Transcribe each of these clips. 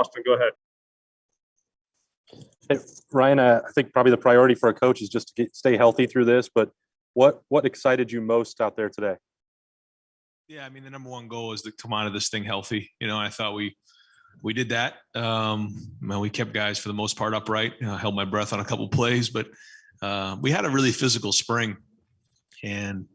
Austin, go ahead. Hey, Ryan, I think probably the priority for a coach is just to stay healthy through this, but what excited you most out there today? Yeah, I mean, the number one goal is to come out of this thing healthy. I thought we did that. We kept guys for the most part upright. I held my breath on a couple plays, but we had a really physical spring. And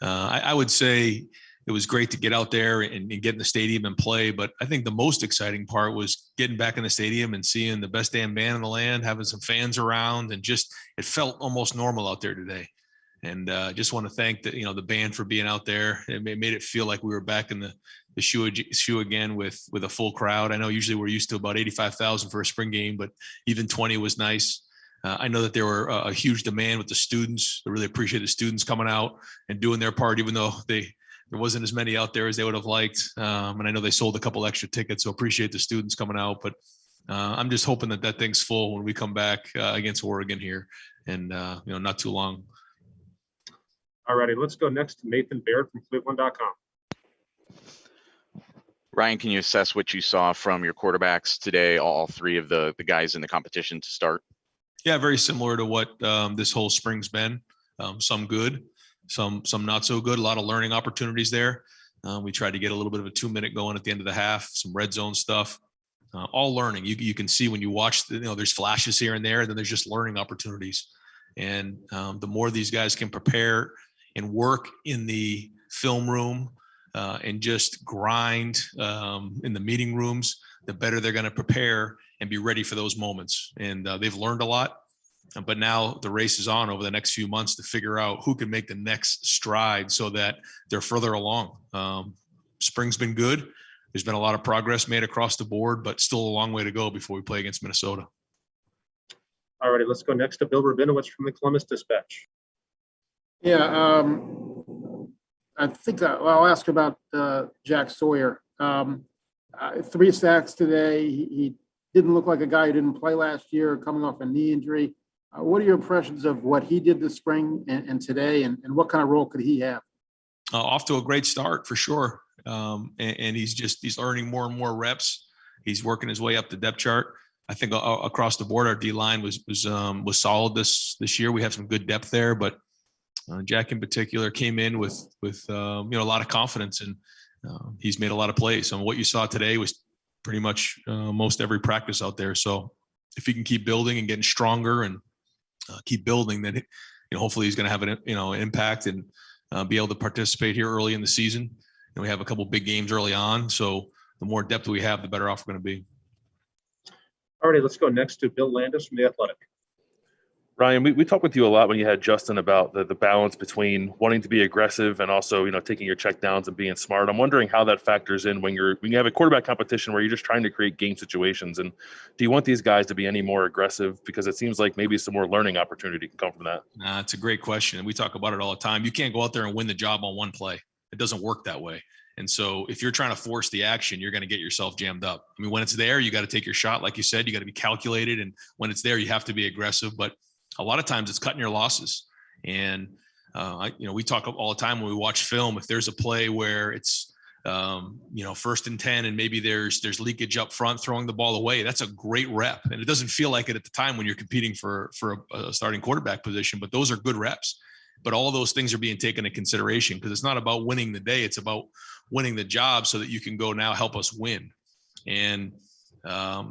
I would say it was great to get out there and get in the stadium and play. But I think the most exciting part was getting back in the stadium and seeing the best damn band in the land, having some fans around, and just it felt almost normal out there today. And just want to thank the band for being out there. It made it feel like we were back in the shoe again with a full crowd. I know usually we're used to about 85,000 for a spring game, but even 20 was nice. I know that there were a huge demand with the students. I really appreciate the students coming out and doing their part, even though there wasn't as many out there as they would have liked. And I know they sold a couple extra tickets, so appreciate the students coming out. But I'm just hoping that thing's full when we come back against Oregon here, and not too long. All righty, let's go next to Nathan Baird from Cleveland.com. Ryan, can you assess what you saw from your quarterbacks today, all three of the guys in the competition to start? Yeah, very similar to what this whole spring's been. Some good, some not so good. A lot of learning opportunities there. We tried to get a little bit of a 2-minute going at the end of the half, some red zone stuff. All learning. You can see when you watch, there's flashes here and there, and then there's just learning opportunities. And the more these guys can prepare and work in the film room and just grind in the meeting rooms, the better they're going to prepare and be ready for those moments. And they've learned a lot, but now the race is on over the next few months to figure out who can make the next stride so that they're further along. Spring's been good. There's been a lot of progress made across the board, but still a long way to go before we play against Minnesota. All righty, let's go next to Bill Rabinowitz from the Columbus Dispatch. Yeah, I think I'll ask about Jack Sawyer. 3 sacks today. He didn't look like a guy who didn't play last year, coming off a knee injury. What are your impressions of what he did this spring and today, and what kind of role could he have? Off to a great start for sure. And he's earning more and more reps. He's working his way up the depth chart. I think across the board, our D line was solid this year. We have some good depth there, but Jack in particular came in with a lot of confidence, and he's made a lot of plays. So what you saw today was pretty much most every practice out there. So if he can keep building and getting stronger and keep building, then hopefully he's going to have an impact and be able to participate here early in the season. And we have a couple big games early on, so the more depth we have, the better off we're going to be. All right, let's go next to Bill Landis from The Athletic. Ryan, we talked with you a lot when you had Justin about the balance between wanting to be aggressive and also, taking your check downs and being smart. I'm wondering how that factors in when you have a quarterback competition where you're just trying to create game situations. And do you want these guys to be any more aggressive? Because it seems like maybe some more learning opportunity can come from that. It's a great question. And we talk about it all the time. You can't go out there and win the job on one play. It doesn't work that way. And so if you're trying to force the action, you're going to get yourself jammed up. I mean, when it's there, you got to take your shot. Like you said, you got to be calculated. And when it's there, you have to be aggressive. But a lot of times it's cutting your losses. And, we talk all the time when we watch film, if there's a play where it's, 1st and 10, and maybe there's leakage up front, throwing the ball away, that's a great rep. And it doesn't feel like it at the time when you're competing for a starting quarterback position, but those are good reps. But all of those things are being taken into consideration because it's not about winning the day. It's about winning the job so that you can go now help us win. And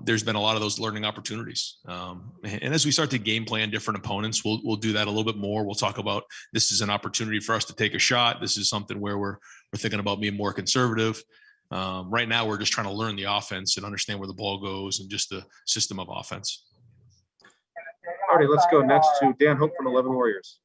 there's been a lot of those learning opportunities. And as we start to game plan different opponents, we'll do that a little bit more. We'll talk about this is an opportunity for us to take a shot. This is something where we're thinking about being more conservative. Right now, we're just trying to learn the offense and understand where the ball goes and just the system of offense. All right, let's go next to Dan Hope from 11 Warriors.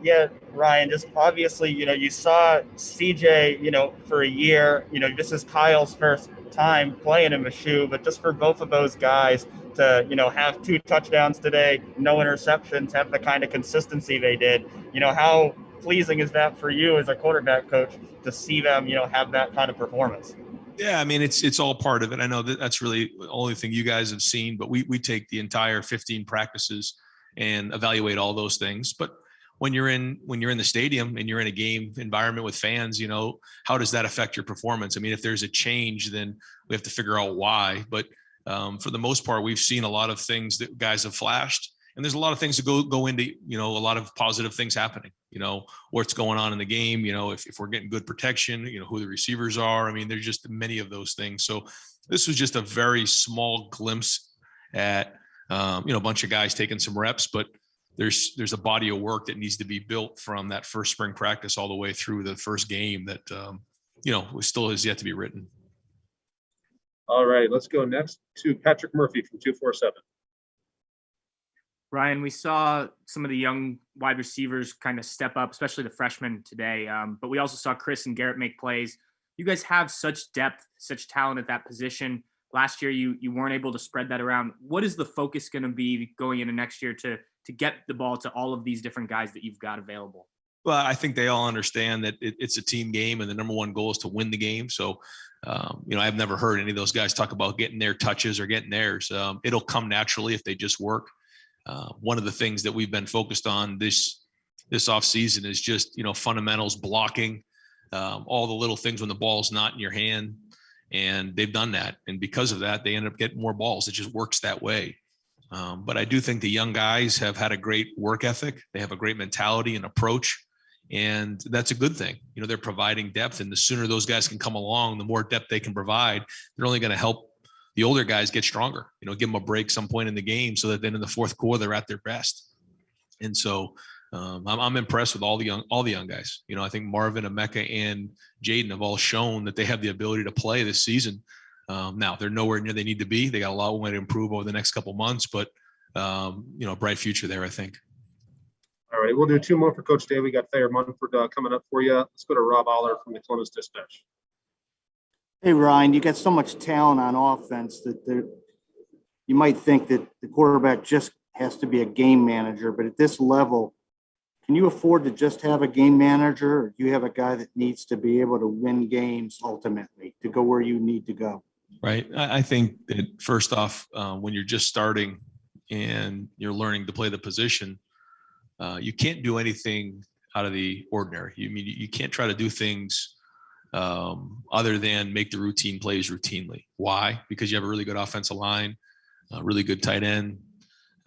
Yeah, Ryan, just obviously, you saw CJ, for a year, this is Kyle's first time playing in Mizzou, but just for both of those guys to, have 2 touchdowns today, no interceptions, have the kind of consistency they did, how pleasing is that for you as a quarterback coach to see them, have that kind of performance? Yeah, I mean, it's all part of it. I know that's really the only thing you guys have seen, but we take the entire 15 practices and evaluate all those things. But when you're in the stadium and you're in a game environment with fans, how does that affect your performance? I mean, if there's a change, then we have to figure out why. But for the most part, we've seen a lot of things that guys have flashed. And there's a lot of things that go into, a lot of positive things happening, what's going on in the game, if we're getting good protection, who the receivers are. I mean, there's just many of those things. So this was just a very small glimpse at, a bunch of guys taking some reps, but there's a body of work that needs to be built from that first spring practice all the way through the first game that, still has yet to be written. All right, let's go next to Patrick Murphy from 247. Ryan, we saw some of the young wide receivers kind of step up, especially the freshmen today. But we also saw Chris and Garrett make plays. You guys have such depth, such talent at that position. Last year, you weren't able to spread that around. What is the focus going to be going into next year to get the ball to all of these different guys that you've got available? Well, I think they all understand that it's a team game, and the number one goal is to win the game. So, I've never heard any of those guys talk about getting their touches or getting theirs. It'll come naturally if they just work. One of the things that we've been focused on this off season is just, fundamentals, blocking, all the little things when the ball's not in your hand, and they've done that. And because of that, they end up getting more balls. It just works that way. But I do think the young guys have had a great work ethic. They have a great mentality and approach, and that's a good thing. They're providing depth, and the sooner those guys can come along, the more depth they can provide. They're only going to help the older guys get stronger, give them a break some point in the game so that then in the fourth quarter, they're at their best. And so I'm impressed with all the young guys. I think Marvin, Emeka, and Jaden have all shown that they have the ability to play this season. Now they're nowhere near they need to be. They got a lot way to improve over the next couple of months, but a bright future there, I think. All right, we'll do two more for Coach Day. We got Thayer Munford coming up for you. Let's go to Rob Aller from the Columbus Dispatch. Hey, Ryan, you got so much talent on offense that you might think that the quarterback just has to be a game manager, but at this level, can you afford to just have a game manager, or do you have a guy that needs to be able to win games ultimately to go where you need to go? Right. I think that first off, when you're just starting and you're learning to play the position, you can't do anything out of the ordinary. You can't try to do things other than make the routine plays routinely. Why? Because you have a really good offensive line, a really good tight end.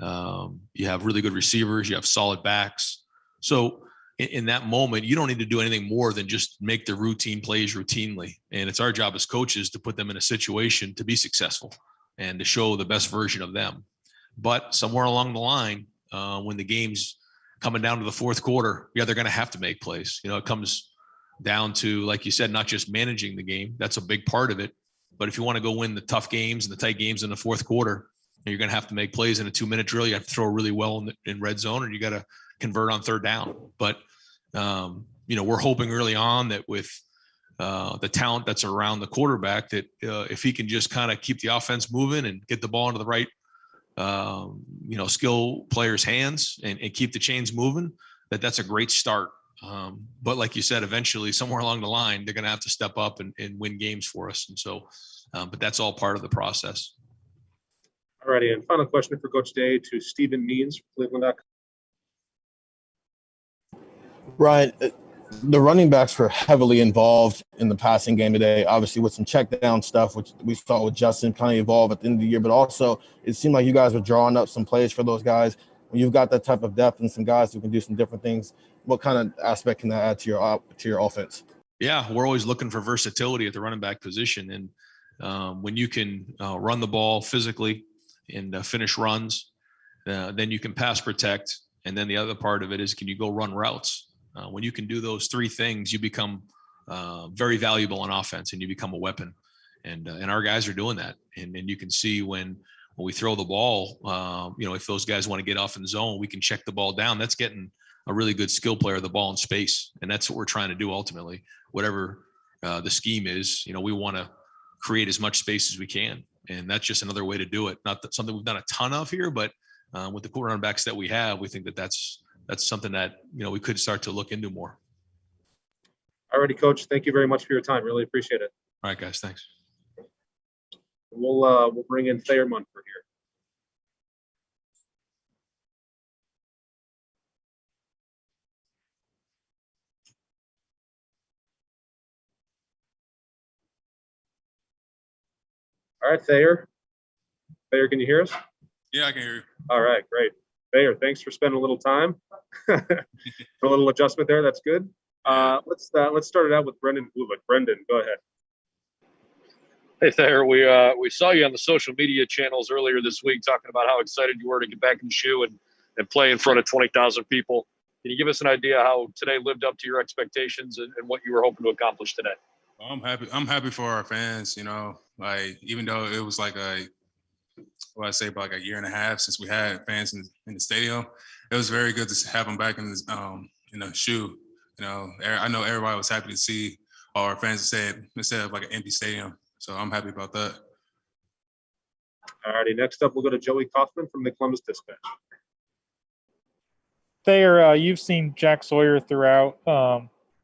You have really good receivers. You have solid backs. So in that moment, you don't need to do anything more than just make the routine plays routinely. And it's our job as coaches to put them in a situation to be successful and to show the best version of them. But somewhere along the line, when the game's coming down to the fourth quarter, they're going to have to make plays. It comes down to, like you said, not just managing the game. That's a big part of it. But if you want to go win the tough games and the tight games in the fourth quarter, you're going to have to make plays in a 2-minute drill. You have to throw really well in red zone, and you got to convert on third down. But, we're hoping early on that with the talent that's around the quarterback, that if he can just kind of keep the offense moving and get the ball into the right, skill players' hands and keep the chains moving, that's a great start. But like you said, eventually somewhere along the line, they're going to have to step up and win games for us. And so, but that's all part of the process. All righty, and final question for Coach Day to Stephen Means from Cleveland. Ryan, the running backs were heavily involved in the passing game today, obviously with some check down stuff, which we saw with Justin kind of evolve at the end of the year, but also it seemed like you guys were drawing up some plays for those guys. When you've got that type of depth and some guys who can do some different things, what kind of aspect can that add to your offense? Yeah, we're always looking for versatility at the running back position. And when you can run the ball physically and finish runs, then you can pass protect. And then the other part of it is, can you go run routes? When you can do those three things, you become very valuable on offense, and you become a weapon. And our guys are doing that. And you can see when we throw the ball, if those guys want to get off in the zone, we can check the ball down. That's getting a really good skill player the ball in space. And that's what we're trying to do ultimately. Whatever the scheme is, we want to create as much space as we can. And that's just another way to do it. Not that something we've done a ton of here, but with the running backs that we have, we think that's something that, we could start to look into more. All righty, Coach. Thank you very much for your time. Really appreciate it. All right, guys. Thanks. We'll bring in Thayer Munford here. All right, Thayer. Thayer, can you hear us? Yeah, I can hear you. All right, great. Thayer, thanks for spending a little time for a little adjustment there. That's good. Let's start it out with Brendan Bulik. Brendan, go ahead. Hey Thayer, we saw you on the social media channels earlier this week talking about how excited you were to get back in the shoe and play in front of 20,000 people. Can you give us an idea how today lived up to your expectations and what you were hoping to accomplish today? I'm happy for our fans, like even though it was like about like a year and a half since we had fans in the stadium, it was very good to have them back in the shoe. I know everybody was happy to see all our fans instead of like an empty stadium. So I'm happy about that. All righty, next up, we'll go to Joey Kaufman from the Columbus Dispatch. Thayer, you've seen Jack Sawyer throughout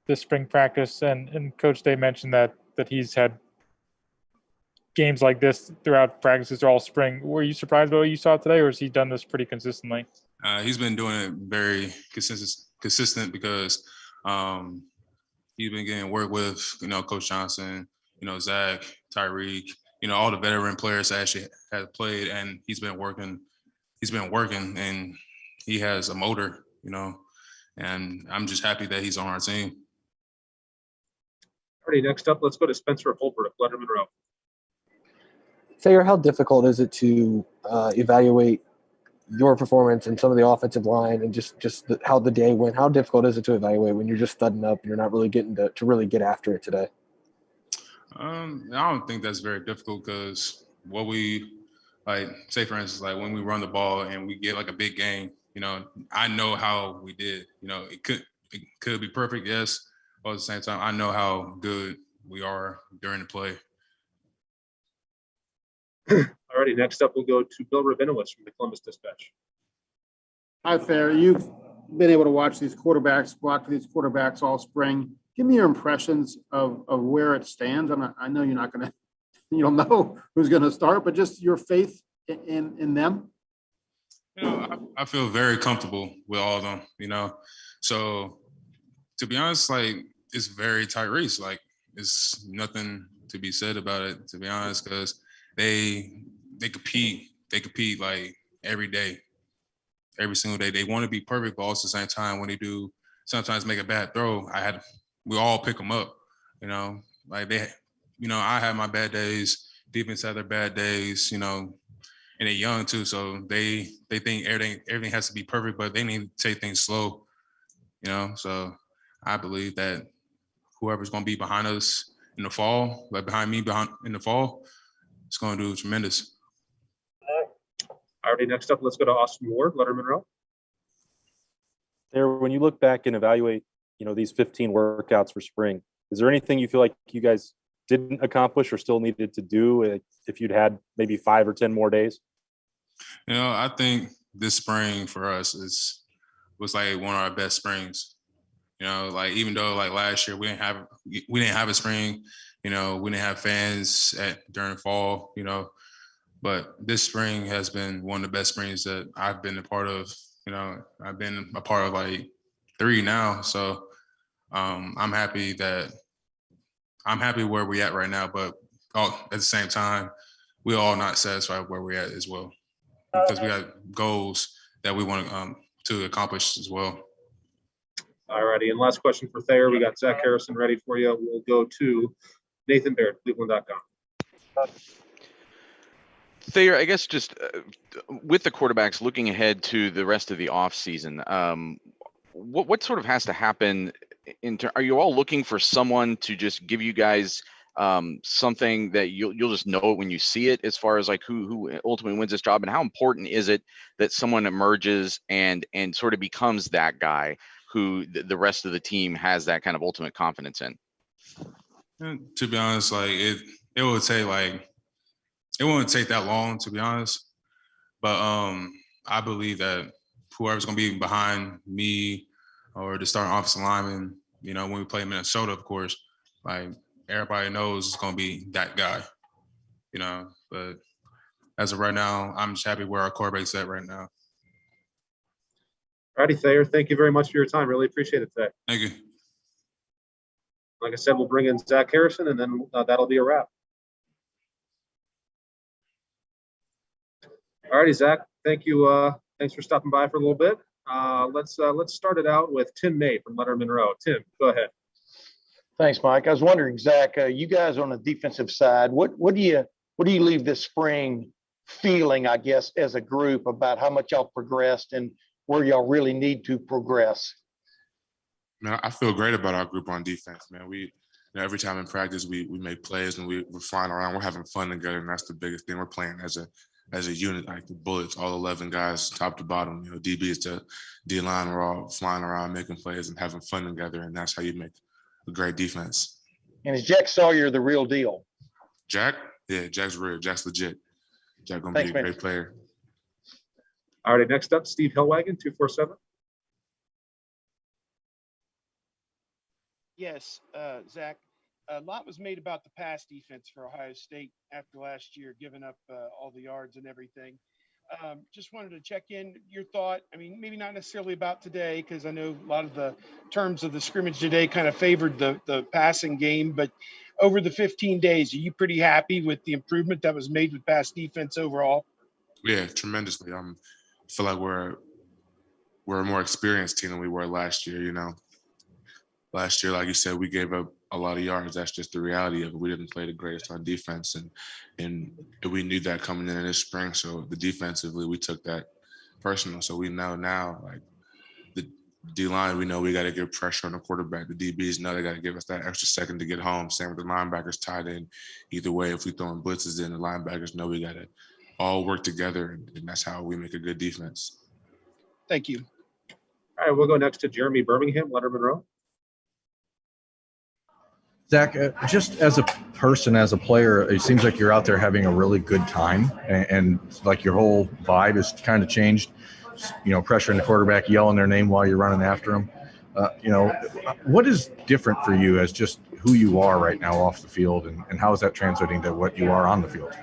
this spring practice, and Coach Day mentioned that he's had games like this throughout practices all spring. Were you surprised by what you saw today, or has he done this pretty consistently? He's been doing it very consistent because he's been getting work with, Coach Johnson, Zach, Tyreek, all the veteran players that actually have played, and he's been working and he has a motor, and I'm just happy that he's on our team. All righty, next up, let's go to Spencer Holbrook, Lettermen Row. Thayer, how difficult is it to evaluate your performance and some of the offensive line and just how the day went? How difficult is it to evaluate when you're just thudding up and you're not really getting to really get after it today? I don't think that's very difficult because what we say for instance, like when we run the ball and we get like a big game, I know how we did. It could be perfect, yes, but at the same time, I know how good we are during the play. All righty, next up, we'll go to Bill Rabinowitz from the Columbus Dispatch. Hi, Thayer. You've been able to watch these quarterbacks, block for these quarterbacks all spring. Give me your impressions of where it stands. I know you're not going to, you don't know who's going to start, but just your faith in them. I feel very comfortable with all of them, So to be honest, like it's very tight race. Like it's nothing to be said about it, to be honest, because they compete. They compete like every day, every single day. They want to be perfect, but also at the same time, when they do sometimes make a bad throw, we all pick them up. Like I have my bad days. Defense have their bad days. And they're young too, so they think everything has to be perfect, but they need to take things slow. So I believe that whoever's going to be behind us in the fall, like behind me in the fall, it's going to do tremendous. All righty, next up, let's go to Austin Ward, Lettermen Row. There, when you look back and evaluate, these 15 workouts for spring, is there anything you feel like you guys didn't accomplish or still needed to do if you'd had maybe 5 or 10 more days? I think this spring for us was like one of our best springs. Like even though like last year we didn't have a spring, we didn't have fans during fall, but this spring has been one of the best springs that I've been a part of. I've been a part of like 3 now, so I'm happy where we're at right now. But at the same time, we're all not satisfied where we're at as well, because we got goals that we want to accomplish as well. All righty, and last question for Thayer. We got Zach Harrison ready for you. We'll go to Nathan Baird, Cleveland.com. Thayer, I guess just with the quarterbacks looking ahead to the rest of the offseason, what sort of has to happen? Are you all looking for someone to just give you guys something that you'll just know it when you see it, as far as like who ultimately wins this job, and how important is it that someone emerges and sort of becomes that guy who the rest of the team has that kind of ultimate confidence in? And to be honest, like it wouldn't take that long, to be honest. But I believe that whoever's going to be behind me or the starting offensive lineman, when we play Minnesota, of course, like everybody knows it's going to be that guy, But as of right now, I'm just happy where our quarterback's at right now. All righty, Thayer, thank you very much for your time. Really appreciate it today. Thank you. Like I said, we'll bring in Zach Harrison, and then that'll be a wrap. All righty, Zach. Thank you. Thanks for stopping by for a little bit. Let's start it out with Tim May from Lettermen Row. Tim, go ahead. Thanks, Mike. I was wondering, Zach, you guys on the defensive side, what do you leave this spring feeling, I guess, as a group about how much y'all progressed and where y'all really need to progress? Man, I feel great about our group on defense, man. Every time in practice we make plays and we're flying around, we're having fun together, and that's the biggest thing. We're playing as a unit, like the Bullets, all 11 guys, top to bottom. DBs to D-line, we're all flying around, making plays and having fun together, and that's how you make a great defense. And is Jack Sawyer the real deal? Jack? Yeah, Jack's real. Jack's legit. Jack gonna Thanks, be a man. great player. All right, next up, Steve Hillwagon, 247. Yes, Zach, a lot was made about the pass defense for Ohio State after last year, giving up all the yards and everything. Just wanted to check in your thought. I mean, maybe not necessarily about today, because I know a lot of the terms of the scrimmage today kind of favored the passing game, but over the 15 days, are you pretty happy with the improvement that was made with pass defense overall? Yeah, tremendously. I feel like we're a more experienced team than we were last year. Last year, like you said, we gave up a lot of yards. That's just the reality of it. We didn't play the greatest on defense, and we knew that coming in this spring. So defensively, we took that personal. So we know now, like the D-line, we know we got to get pressure on the quarterback. The DBs know they got to give us that extra second to get home. Same with the linebackers tied in. Either way, if we throwing blitzes in, the linebackers know we got to all work together, and that's how we make a good defense. Thank you. All right, we'll go next to Jeremy Birmingham, Lettermen Row. Zach, just as a person, as a player, it seems like you're out there having a really good time, and like your whole vibe has kind of changed. Pressuring the quarterback, yelling their name while you're running after them. What is different for you as just who you are right now off the field, and how is that translating to what you are on the field?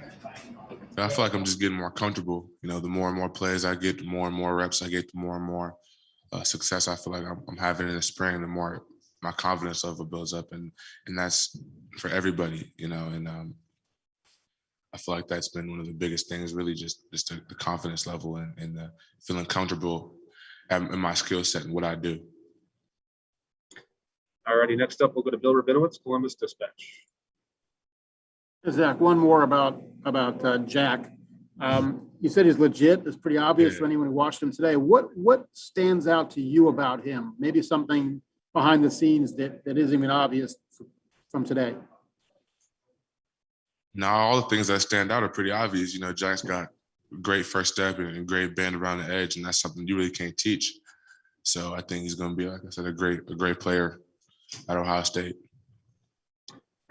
I feel like I'm just getting more comfortable. The more and more plays I get, the more and more reps I get, the more and more success I feel like I'm having in the spring, the more my confidence level builds up, and that's for everybody, and I feel like that's been one of the biggest things, really just the confidence level and the feeling comfortable in my skill set and what I do. All righty, next up, we'll go to Bill Rabinowitz, Columbus Dispatch. Zach, one more about Jack. You said he's legit. It's pretty obvious for anyone who watched him today. What stands out to you about him? Maybe something behind the scenes that isn't even obvious from today. Now, all the things that stand out are pretty obvious. Jack's got great first step and great bend around the edge, and that's something you really can't teach. So I think he's going to be, like I said, a great player at Ohio State.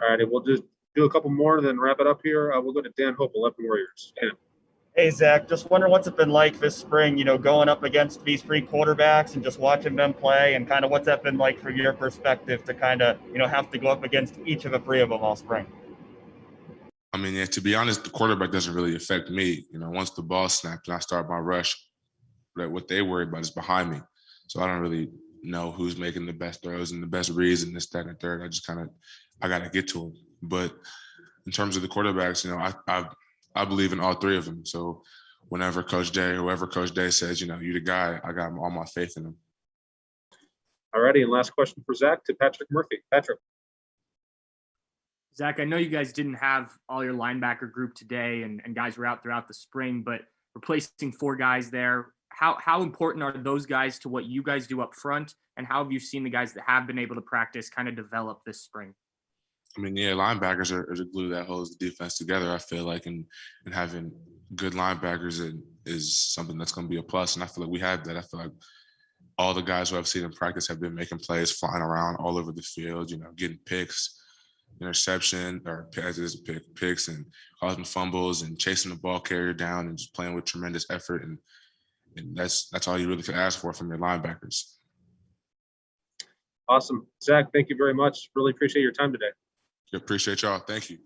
All righty, we'll just do a couple more and then wrap it up here. We'll go to Dan Hope, 11 Warriors. Dan. Hey, Zach, just wondering what's it been like this spring, going up against these three quarterbacks and just watching them play, and kind of what's that been like from your perspective to kind of, have to go up against each of the three of them all spring? I mean, yeah, to be honest, the quarterback doesn't really affect me. Once the ball snaps and I start my rush, what they worry about is behind me. So I don't really know who's making the best throws and the best reads and this, that, and the third. I got to get to them. But in terms of the quarterbacks, I believe in all three of them. So whenever Coach Day, whoever Coach Day says, you the guy, I got all my faith in him. All righty, and last question for Zach to Patrick Murphy. Patrick. Zach, I know you guys didn't have all your linebacker group today and guys were out throughout the spring, but replacing four guys there, how important are those guys to what you guys do up front? And how have you seen the guys that have been able to practice kind of develop this spring? I mean, yeah, linebackers are the glue that holds the defense together, I feel like, and having good linebackers is something that's going to be a plus. And I feel like we have that. I feel like all the guys who I've seen in practice have been making plays, flying around all over the field, getting picks, interception or picks and causing fumbles and chasing the ball carrier down and just playing with tremendous effort. And that's all you really can ask for from your linebackers. Awesome. Zach, thank you very much. Really appreciate your time today. Appreciate y'all. Thank you.